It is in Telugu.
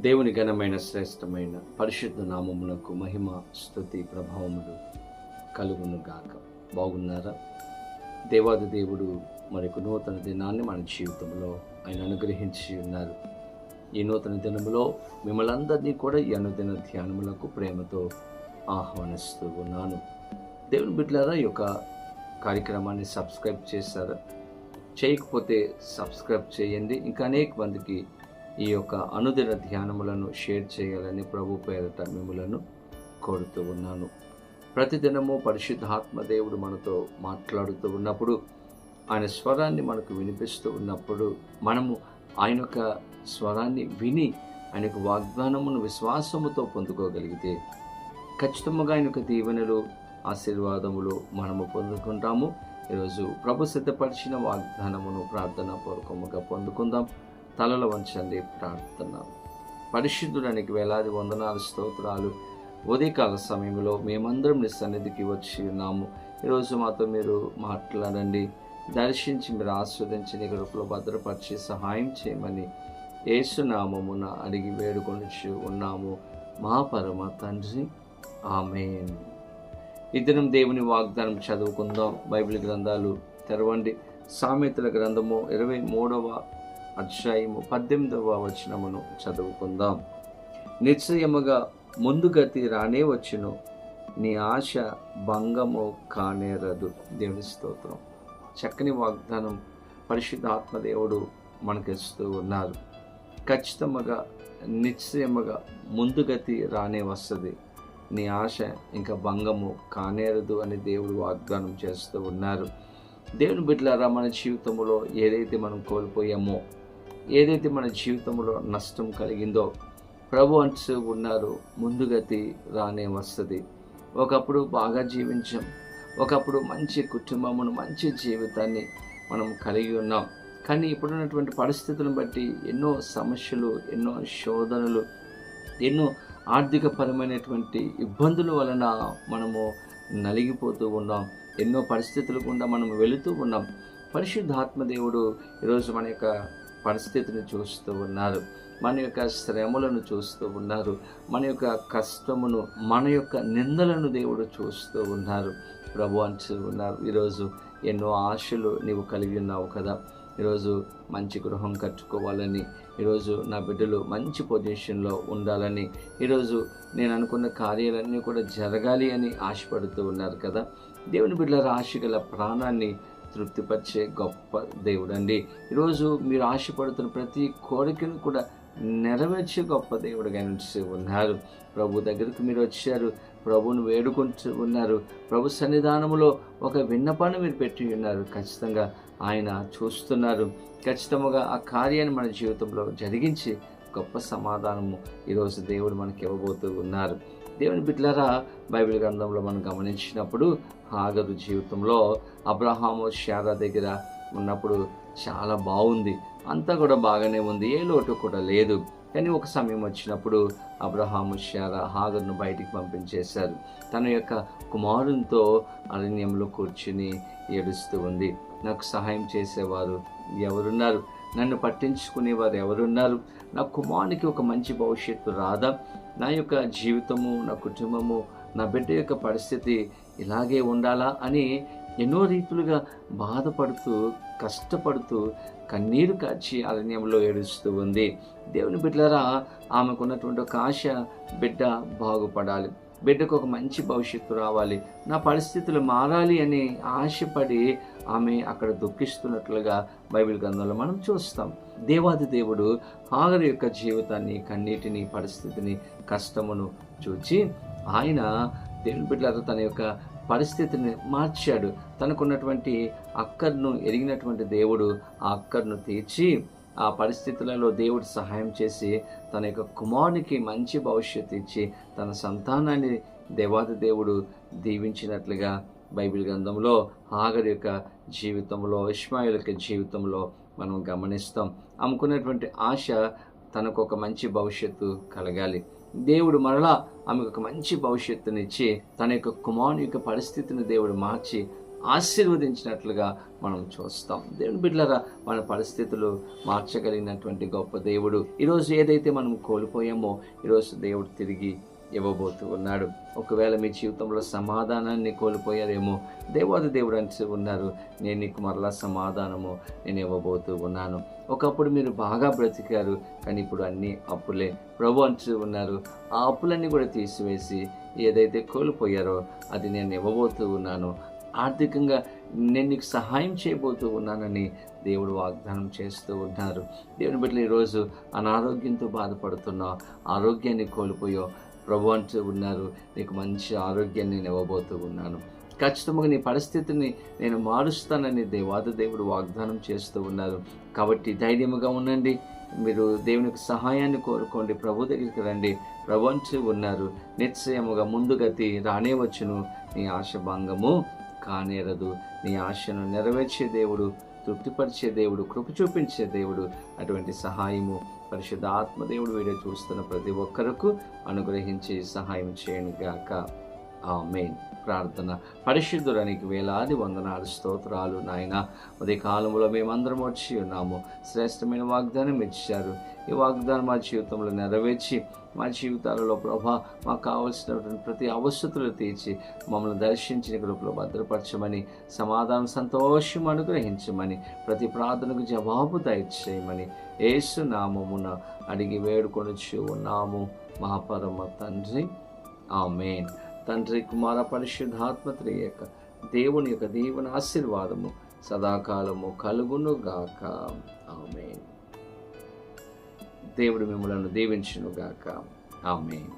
దేవుని ఘనమైన శ్రేష్టమైన పరిశుద్ధ నామమునకు మహిమ స్తుతి ప్రభావములు కలుగును గాక. బాగున్నారా? దేవాది దేవుడు మరొక నూతన దినాన్ని మన జీవితంలో ఆయన అనుగ్రహించి ఉన్నారు. ఈ నూతన దినములో మిమ్మల్ని అందరినీ కూడా ఈ అనుదిన ధ్యానములకు ప్రేమతో ఆహ్వానిస్తూ ఉన్నాను. దేవుని బిడ్డలారా, ఈ యొక్క కార్యక్రమాన్ని సబ్స్క్రైబ్ చేశారా? చేయకపోతే సబ్స్క్రైబ్ చేయండి. ఇంకా అనేక మందికి ఈ యొక్క అనుదిన ధ్యానములను షేర్ చేయాలని ప్రభు పేరట మిమ్మలను కోరుతూ ఉన్నాను. ప్రతిదినము పరిశుద్ధాత్మ దేవుడు మనతో మాట్లాడుతూ ఉన్నప్పుడు, ఆయన స్వరాన్ని మనకు వినిపిస్తూ ఉన్నప్పుడు, మనము ఆయన యొక్క స్వరాన్ని విని ఆయన యొక్క వాగ్దానమును విశ్వాసముతో పొందుకోగలిగితే ఖచ్చితంగా ఆయన యొక్క దీవెనలు, ఆశీర్వాదములు మనము పొందుకుంటాము. ఈరోజు ప్రభు సిద్ధపరిచిన వాగ్దానమును ప్రార్థన పూర్వకముగా పొందుకుందాం. తలల వంచండి, ప్రార్థన. పరిశుద్ధుడానికి వేలాది వందనాలు, స్తోత్రాలు. ఉదయకాల సమయంలో మేమందరం నీ సన్నిధికి వచ్చి ఉన్నాము. ఈరోజు మాతో మీరు మాట్లాడండి, దర్శించి మీరు ఆస్వాదించి నీ కృపలో భద్రపరిచి సహాయం చేయమని యేసునామమున అడిగి వేడుకొనిచి ఉన్నాము మా పరమ తండ్రి, ఆమేన్. ఈ దినం దేవుని వాగ్దానం చదువుకుందాం. బైబిల్ గ్రంథాలు తెరవండి. సామెతల గ్రంథము 23వ అధ్యాయము 18వ వచనమును చదువుకుందాం. నిశ్చయముగా ముందుగతి రానే వచ్చును, నీ ఆశ భంగము కానేరదు. దేవుని స్తోత్రం. చక్కని వాగ్దానం పరిశుద్ధ ఆత్మదేవుడు మనకిస్తూ ఉన్నారు. ఖచ్చితంగా నిశ్చయముగా ముందుగతి రానే వస్తుంది, నీ ఆశ ఇంకా భంగము కానేరదు అని దేవుడు వాగ్దానం చేస్తూ ఉన్నారు. దేవుని బిడ్డలారా, మన జీవితంలో ఏదైతే మనం కోల్పోయామో, ఏదైతే మన జీవితంలో నష్టం కలిగిందో ప్రభు అంటూ ఉన్నారు, ముందుగతి రానే వస్తుంది. ఒకప్పుడు బాగా జీవించాం, ఒకప్పుడు మంచి కుటుంబమును, మంచి జీవితాన్ని మనం కలిగి ఉన్నాం. కానీ ఇప్పుడున్నటువంటి పరిస్థితులను బట్టి ఎన్నో సమస్యలు, ఎన్నో శోధనలు, ఎన్నో ఆర్థికపరమైనటువంటి ఇబ్బందుల వలన మనము నలిగిపోతూ ఉన్నాం. ఎన్నో పరిస్థితులు గుండా మనం వెళుతూ ఉన్నాం. పరిశుద్ధాత్మదేవుడు ఈరోజు మన యొక్క పరిస్థితిని చూస్తూ ఉన్నారు, మన యొక్క శ్రమలను చూస్తూ ఉన్నారు, మన యొక్క కష్టమును, మన యొక్క నిందలను దేవుడు చూస్తూ ఉన్నారు. ప్రభు అంటూ ఉన్నారు, ఈరోజు ఎన్నో ఆశలు నీవు కలిగి ఉన్నావు కదా. ఈరోజు మంచి గృహం కట్టుకోవాలని, ఈరోజు నా బిడ్డలు మంచి పొజిషన్లో ఉండాలని, ఈరోజు నేను అనుకున్న కార్యాలన్నీ కూడా జరగాలి అని ఆశపడుతూ ఉన్నారు కదా. దేవుని బిడ్డల ఆశ గల ప్రాణాన్ని తృప్తిపరిచే గొప్ప దేవుడు అండి. ఈరోజు మీరు ఆశపడుతున్న ప్రతి కోరికను కూడా నెరవేర్చే గొప్ప దేవుడుగా నిలిచి ఉన్నారు. ప్రభు దగ్గరికి మీరు వచ్చారు, ప్రభువును వేడుకుంటూ ఉన్నారు, ప్రభు సన్నిధానములో ఒక విన్నపాన్ని మీరు పెట్టి ఉన్నారు. ఖచ్చితంగా ఆయన చూస్తున్నారు. ఖచ్చితంగా ఆ కార్యాన్ని మన జీవితంలో జరిగించి గొప్ప సమాధానము ఈరోజు దేవుడు మనకి ఇవ్వబోతూ ఉన్నారు. దేవుని బిడ్డలారా, బైబిల్ గ్రంథంలో మనం గమనించినప్పుడు హాగరు జీవితంలో అబ్రహాము శారా దగ్గర ఉన్నప్పుడు చాలా బాగుంది, అంతా కూడా బాగానే ఉంది, ఏ లోటు కూడా లేదు. కానీ ఒక సమయం వచ్చినప్పుడు అబ్రహాము శారా హాగరును బయటికి పంపించేశారు. తన యొక్క కుమారునితో అరణ్యంలో కూర్చుని ఏడుస్తూ ఉంది. నాకు సహాయం చేసేవారు ఎవరున్నారు? నన్ను పట్టించుకునేవారు ఎవరున్నారు? నా కుమారునికి ఒక మంచి భవిష్యత్తు రాదా? నా యొక్క జీవితము, నా కుటుంబము, నా బిడ్డ యొక్క పరిస్థితి ఇలాగే ఉండాలా అని ఎన్నో రీతులుగా బాధపడుతూ, కష్టపడుతూ, కన్నీరు కార్చి అరణ్యంలో ఏడుస్తూ ఉంది. దేవుని బిడ్డలారా, ఆమెకున్నటువంటి ఒక ఆశ, బిడ్డ బాగుపడాలి, బిడ్డకు ఒక మంచి భవిష్యత్తు రావాలి, నా పరిస్థితులు మారాలి అని ఆశపడి ఆమె అక్కడ దుఃఖిస్తున్నట్లుగా బైబిల్ గ్రంథంలో మనం చూస్తాం. దేవాది దేవుడు హాగరు యొక్క జీవితాన్ని, కన్నీటిని, పరిస్థితిని, కష్టమును చూచి ఆయన దేవుని బిడ్డలతో తన యొక్క పరిస్థితిని మార్చాడు. తనకున్నటువంటి అక్కర్ను ఎరిగినటువంటి దేవుడు ఆ అక్కర్ను తీర్చి ఆ పరిస్థితులలో దేవుడు సహాయం చేసి తన యొక్క కుమారునికి మంచి భవిష్యత్తు ఇచ్చి తన సంతానాన్ని దేవాది దేవుడు దీవించినట్లుగా బైబిల్ గ్రంథంలో హాగరు యొక్క జీవితంలో, ఇష్మాయేలు యొక్క జీవితంలో మనం గమనిస్తాం. ఆమెకున్నటువంటి ఆశ తనకు ఒక మంచి భవిష్యత్తు కలగాలి. దేవుడు మరలా ఆమెకు ఒక మంచి భవిష్యత్తునిచ్చి తన యొక్క కుమారుని యొక్క పరిస్థితిని దేవుడు మార్చి ఆశీర్వదించినట్లుగా మనం చూస్తాం. దేవుని బిడ్డలారా, మన పరిస్థితులు మార్చగలిగినటువంటి గొప్ప దేవుడు. ఈరోజు ఏదైతే మనం కోల్పోయామో ఈరోజు దేవుడు తిరిగి ఇవ్వబోతూ ఉన్నాడు. ఒకవేళ మీ జీవితంలో సమాధానాన్ని కోల్పోయారేమో, దేవాది దేవుడు అంటూ ఉన్నారు, నేను నీకు మరలా సమాధానము నేను ఇవ్వబోతూ ఉన్నాను. ఒకప్పుడు మీరు బాగా బ్రతికారు, కానీ ఇప్పుడు అన్నీ అప్పులే. ప్రభు అంటూ ఉన్నారు, ఆ అప్పులన్నీ కూడా తీసివేసి ఏదైతే కోల్పోయారో అది నేను ఇవ్వబోతూ ఉన్నాను. ఆర్థికంగా నేను నీకు సహాయం చేయబోతూ ఉన్నానని దేవుడు వాగ్దానం చేస్తూ ఉన్నారు. దేవుని బిడ్డలు, ఈరోజు అనారోగ్యంతో బాధపడుతున్నా, ఆరోగ్యాన్ని కోల్పోయో, ప్రభు అంటూ ఉన్నారు, నీకు మంచి ఆరోగ్యాన్ని నేను ఇవ్వబోతూ ఉన్నాను. ఖచ్చితంగా నీ పరిస్థితిని నేను మారుస్తానని దేవాది దేవుడు వాగ్దానం చేస్తూ ఉన్నారు. కాబట్టి ధైర్యముగా ఉండండి. మీరు దేవునికి సహాయాన్ని కోరుకోండి, ప్రభు దగ్గరికి రండి. ప్రభు అంటూ ఉన్నారు, నిశ్చయముగా ముందుగతి రానే వచ్చును, నీ ఆశ భంగము కానేరదు. నీ ఆశను నెరవేర్చే దేవుడు, తృప్తిపరిచే దేవుడు, కృప చూపించే దేవుడు. అటువంటి సహాయము పరిశుద్ధ ఆత్మదేవుడు వీడియో చూస్తున్న ప్రతి ఒక్కరకు అనుగ్రహించి సహాయం చేయను గాక. ఆమేన్. ప్రార్థన. పరిశుద్ధుడానికి వేలాది వందనాలు, స్తోత్రాలు నాయన. ఉదయ కాలంలో మేమందరం వచ్చి ఉన్నాము. శ్రేష్టమైన వాగ్దానం ఇచ్చారు. ఈ వాగ్దానం మా జీవితంలో నెరవేర్చి మా జీవితాలలో ప్రభా మాకు కావలసినటువంటి ప్రతి అవసరతలు తీర్చి మమ్మల్ని దర్శించిన కృపలో భద్రపరచమని, సమాధానం సంతోషం అనుగ్రహించమని, ప్రతి ప్రార్థనకు జవాబు దయచేయమని యేసు నామమున అడిగి వేడుకొనుచు ఉన్నాము మహాపరమ తండ్రి. ఆమేన్. తండ్రి, కుమార, పరిశుద్ధాత్మ త్రియేక దేవుని యొక్క దీవెన ఆశీర్వాదము సదాకాలము కలుగును గాక. ఆమేన్. దేవుడు మిమ్మలను దీవించును గాక. ఆమేన్.